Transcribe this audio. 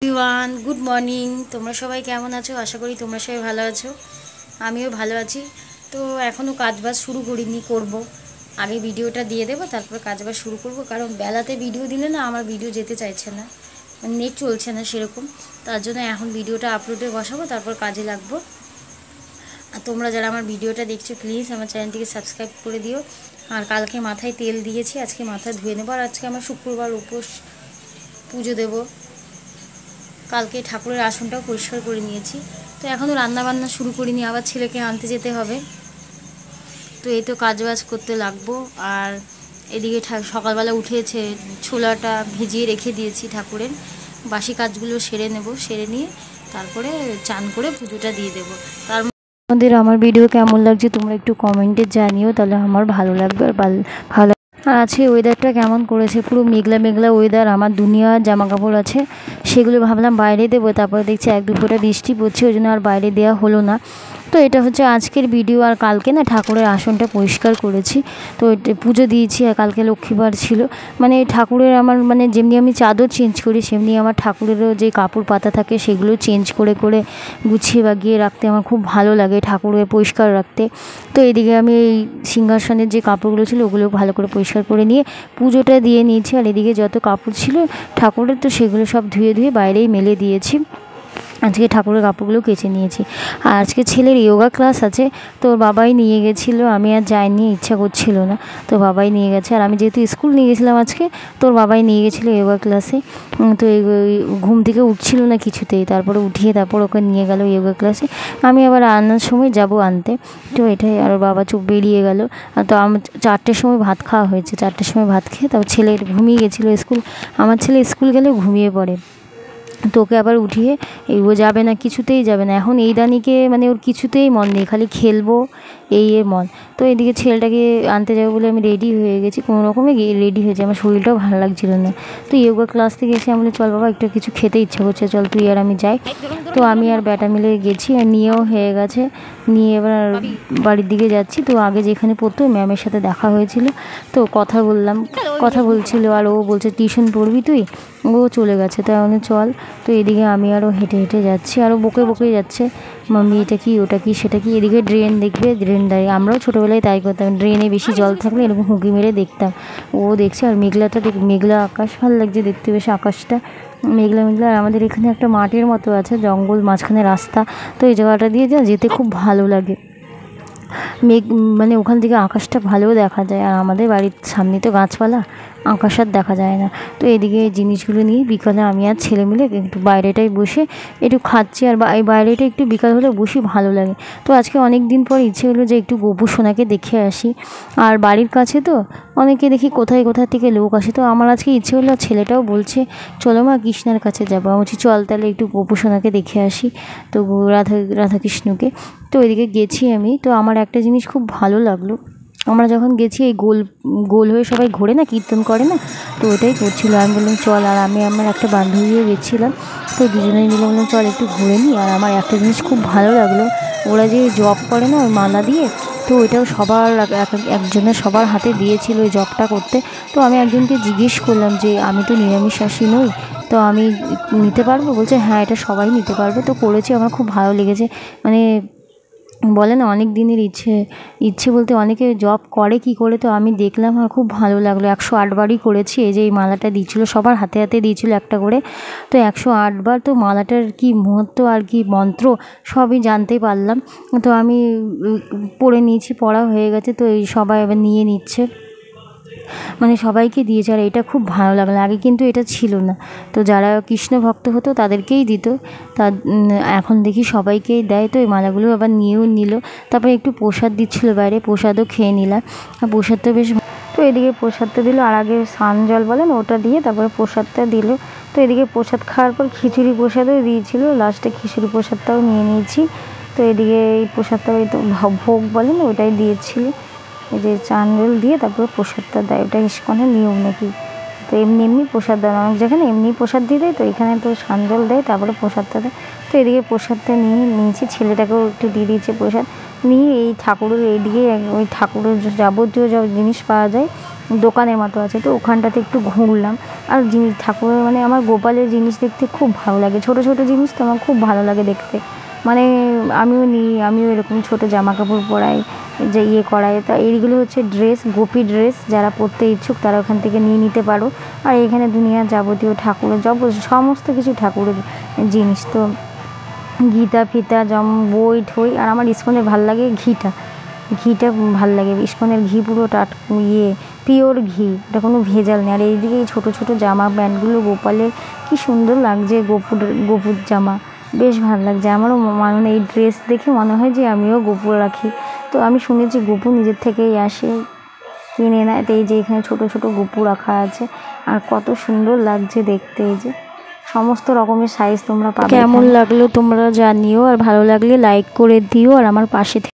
Everyone, good morning. তোমরা সবাই কেমন আছো? আশা করি তোমরা সবাই ভালো আছো। আমিও ভালো আছি। তো এখনও কাজবাজ শুরু করিনি, করব। আগে ভিডিওটা দিয়ে দেবো, তারপর কাজবাজ শুরু করব। কারণ বেলাতে ভিডিও দিলে না আমার ভিডিও যেতে চাইছে না, মানে নেট চলছে না সেরকম। তার জন্য এখন ভিডিওটা আপলোডে বসাবো, তারপর কাজে লাগবো। আর তোমরা যারা আমার ভিডিওটা দেখছো প্লিজ আমার চ্যানেলটিকে সাবস্ক্রাইব করে দিও। আর কালকে মাথায় তেল দিয়েছি, আজকে মাথা ধুয়ে নেবো। আর আজকে আমার শুক্রবার, উপোস, পুজো দেবো। কালকে ঠাকুরের আসনটাও পরিষ্কার করে নিয়েছি। তো এখনও রান্নাবান্না শুরু করিনি, আবার ছেলেকে আনতে যেতে হবে। তো এই তো কাজবাজ করতে লাগবো। আর এদিকে সকালবেলা উঠেছে, ছোলাটা ভিজিয়ে রেখে দিয়েছি ঠাকুরের। বাসি কাজগুলো সেরে নেব, সেরে নিয়ে তারপরে চান করে পুজোটা দিয়ে দেবো। তার মধ্যে আমার ভিডিও কেমন লাগছে তোমরা একটু কমেন্টে জানিও, তাহলে আমার ভালো লাগবে। আর ভালো। আর আজকে ওয়েদারটা কেমন করেছে, পুরো মেঘলা মেঘলা ওয়েদার। আমার দুনিয়ার জামা কাপড় আছে, সেগুলো ভাবলাম বাইরে দেবো, তারপরে দেখছি এক দুপুরে বৃষ্টি পড়ছে, ওই জন্য আর বাইরে দেওয়া হলো না। তো এটা হচ্ছে আজকের ভিডিও। আর কালকে না ঠাকুরের আসনটা পরিষ্কার করেছি, তো পুজো দিয়েছি। আর কালকে লক্ষ্মীবার ছিল, মানে ঠাকুরের আমার মানে যেমনি আমি চাদর চেঞ্জ করি, সেমনি আমার ঠাকুরেরও যে কাপড় পাতা থাকে সেগুলো চেঞ্জ করে করে গুছিয়ে বাগিয়ে রাখতে আমার খুব ভালো লাগে, ঠাকুরের পরিষ্কার রাখতে। তো এদিকে আমি এই সিংহাসনের যে কাপড়গুলো ছিল ওগুলো ভালো করে পরিষ্কার করে নিয়ে পুজোটা দিয়ে নিয়েছি। আর এদিকে যত কাপড় ছিল ঠাকুরের, তো সেগুলো সব ধুয়ে ধুয়ে বাইরেই মেলে দিয়েছি। আজকে ঠাকুরের কাপড়গুলো কেচে নিয়েছি। আর আজকে ছেলের যোগা ক্লাস আছে, তো বাবাই নিয়ে গেছিলো, আমি আর যাইনি, ইচ্ছা করছিল না, তো বাবাই নিয়ে গেছে। আর আমি যেহেতু স্কুল নিয়ে গেছিলাম আজকে, তোর বাবাই নিয়ে গেছিলো যোগা ক্লাসে। তো ঘুম থেকে উঠছিল না কিছুতেই, তারপরে উঠিয়ে তারপর ওকে নিয়ে গেল যোগা ক্লাসে। আমি আবার আনার সময় যাব আনতে, তো এটাই। আর বাবা চুপ বেরিয়ে গেল। তো আমার 4টের সময় ভাত খাওয়া হয়েছে, 4টের সময় ভাত খেয়ে তারপর ছেলে ঘুমিয়ে গেছিলো স্কুল। আমার ছেলে স্কুল গেলেও ঘুমিয়ে পড়ে, তো ওকে আবার উঠিয়ে ও যাবে না, কিছুতেই যাবে না এখন। এই দানিকে মানে ওর কিছুতেই মন নেই, খালি খেলবো এই মন। তো এদিকে ছেলেটাকে আনতে যাবো বলে আমি রেডি হয়ে গেছি, কোনো রকমে রেডি হয়েছি, আমার শরীরটাও ভালো লাগছিল না। তো যোগা ক্লাস থেকে এসে আমি বলি চল বাবা একটু কিছু খেতে ইচ্ছা করছে, চল তুই আর আমি যাই। তো আমি আর ব্যাটা মিলে গেছি, আর নিয়েও হয়ে গেছে। নিয়ে এবার বাড়ির দিকে যাচ্ছি। তো আগে যেখানে পড়তো ম্যামের সাথে দেখা হয়েছিল, তো কথা বলছিল। আর ও বলছে টিউশন পড়বি তুই, ও চলে গেছে, তাই আমি চল। তো এদিকে আমি আরও হেঁটে হেঁটে যাচ্ছি, আরও বকে বকে যাচ্ছে, মাম্মি এটা কি, ওটা কি, সেটা কি। এদিকে ড্রেন দেখবে, ড্রেন দাঁড়িয়ে, আমরাও ছোটোবেলায় তাই করতাম, ড্রেনে বেশি জল থাকলে এরকম হুঁকি মেরে দেখতাম। ও দেখছে। আর মেঘলাটা মেঘলা আকাশ, ভালো লাগছে দেখতে বেশ আকাশটা, মেঘলা মেঘলা। আর আমাদের এখানে একটা মাঠের মতো আছে, জঙ্গল, মাঝখানে রাস্তা, তো এই জায়গাটা দিয়ে যেতে খুব ভালো লাগে। মানে ওখান থেকে আকাশটা ভালোও দেখা যায়। আর আমাদের বাড়ির সামনে তো গাছপালা, আকাশ আর দেখা যায় না। তো এদিকে এই জিনিসগুলো নিয়ে বিকালে আমি আর ছেলে মিলে একটু বাইরেটায় বসে একটু খাচ্ছি। আর এই বাইরেটা একটু বিকাল হলে বসি, ভালো লাগে। তো আজকে অনেক দিন পর ইচ্ছে হলো যে একটু গোপু সোনাকে দেখে আসি। আর বাড়ির কাছে তো অনেকে দেখি কোথায় কোথা থেকে লোক আসে, তো আমার আজকে ইচ্ছে হলো। ছেলেটাও বলছে চলো মা কৃষ্ণার কাছে যাবো, আমি বলছি চল তাহলে একটু গোপু সোনাকে দেখে আসি, তো রাধাকৃষ্ণকে। তো ওইদিকে গেছি আমি। তো আমার একটা জিনিস খুব ভালো লাগলো, আমরা যখন গেছি এই গোল গোল হয়ে সবাই ঘোরে না, কীর্তন করে না, তো ওটাই করছিলো। আমি বললাম চল। আর আমি আমার একটা বান্ধবীও গেছিলাম, তো দুজনেই মিলে বললাম চল একটু ঘুরে নিই। আর আমার একটা জিনিস খুব ভালো লাগলো, ওরা যে জব করে না ওই মালা দিয়ে, তো ওইটাও একজনের সবার হাতে দিয়েছিল ওই জবটা করতে। তো আমি একজনকে জিজ্ঞেস করলাম যে আমি তো নিরামিষাশী নই, তো আমি নিতে পারবো? বলছে হ্যাঁ এটা সবাই নিতে পারবে। তো করেছি, আমার খুব ভালো লেগেছে। মানে বলে না অনেক দিনের ইচ্ছে বলতে অনেকে জব করে কি করে, তো আমি দেখলাম আর খুব ভালো লাগলো। 108 বারই করেছি। এই যে এই মালাটা দিয়েছিলো, সবার হাতে হাতে দিয়েছিলো একটা করে, তো 108 বার। তো মালাটার কি মহত্ব আর কি মন্ত্র সবই জানতে পারলাম। তো আমি পড়ে নিয়েছি, পড়া হয়ে গেছে। তো এই সবাই এবার নিয়ে নিচ্ছে, মানে সবাইকে দিয়েছে। আর এটা খুব ভালো লাগলো, আগে কিন্তু এটা ছিল না। তো যারা কৃষ্ণ ভক্ত হতো তাদেরকেই দিত, তা এখন দেখি সবাইকেই দেয়। তো এই মালাগুলো আবার নিয়েও নিল। তারপরে একটু প্রসাদ দিচ্ছিলো বাইরে, প্রসাদও খেয়ে নিলাম। আর প্রসাদটা বেশ। তো এদিকে প্রসাদটা দিল, আর আগে স্নান জল বলেন ওটা দিয়ে তারপরে প্রসাদটা দিল। তো এদিকে প্রসাদ খাওয়ার পর খিচুড়ি প্রসাদও দিয়েছিল, লাস্টে খিচুড়ি প্রসাদটাও নিয়ে নিয়েছি। তো এদিকে এই প্রসাদটা ওই তো ভোগ বলেন ওটাই দিয়েছিল, এই যে চাল দিয়ে তারপরে প্রসাদটা দেয়, ওটা ইস্কনের নিয়ম নাকি। তো এমনি এমনি প্রসাদ দেয়, অনেক যেখানে এমনি প্রসাদ দিয়ে দেয়, তো এখানে তো সানজল দেয় তারপরে প্রসাদটা দেয়। তো এদিকে প্রসাদটা নিয়েছি, ছেলেটাকেও একটু দিয়ে দিয়েছে প্রসাদ নিয়ে। এই ঠাকুরের এইদিকে ওই ঠাকুরের যাবতীয় যা জিনিস পাওয়া যায় দোকানের মতো আছে, তো ওখানটাতে একটু ঘুরলাম। আর জিনিস ঠাকুরের মানে আমার গোপালের জিনিস দেখতে খুব ভালো লাগে, ছোট ছোট জিনিস তো আমার খুব ভালো লাগে দেখতে। মানে আমিও নিই, আমিও এরকম ছোটো জামা কাপড় পরাই, যে ইয়ে করাই। তা এইগুলো হচ্ছে ড্রেস, গোপী ড্রেস, যারা পরতে ইচ্ছুক তারা ওখান থেকে নিয়ে নিতে পারো। আর এখানে দুনিয়ার যাবতীয় ঠাকুরের সমস্ত কিছু ঠাকুরের জিনিস, তো গীতা ফিতা বই ঠই। আর আমার ইস্কনের ভাল লাগে ঘিটা ভাল লাগে, ইস্কনের ঘি পুরো পিওর ঘি, এটা কোনো ভেজাল নেই। আর এইদিকে এই ছোটো ছোটো জামা প্যান্টগুলো গোপালের কি সুন্দর লাগছে, গোপুর জামা বেশ ভালো লাগছে আমারও। মানে এই ড্রেস দেখে মনে হয় যে আমিও গোপুর রাখি। তো আমি শুনেছি গোপু নিজের থেকেই আসে, কিনে নেয়। তো এই যে এখানে ছোটো ছোটো গোপু রাখা আছে, আর কত সুন্দর লাগছে দেখতে। এই যে সমস্ত রকমের সাইজ তোমরা পাবে। কেমন লাগলো তোমরা জানিও, আর ভালো লাগলে লাইক করে দিও, আর আমার পাশে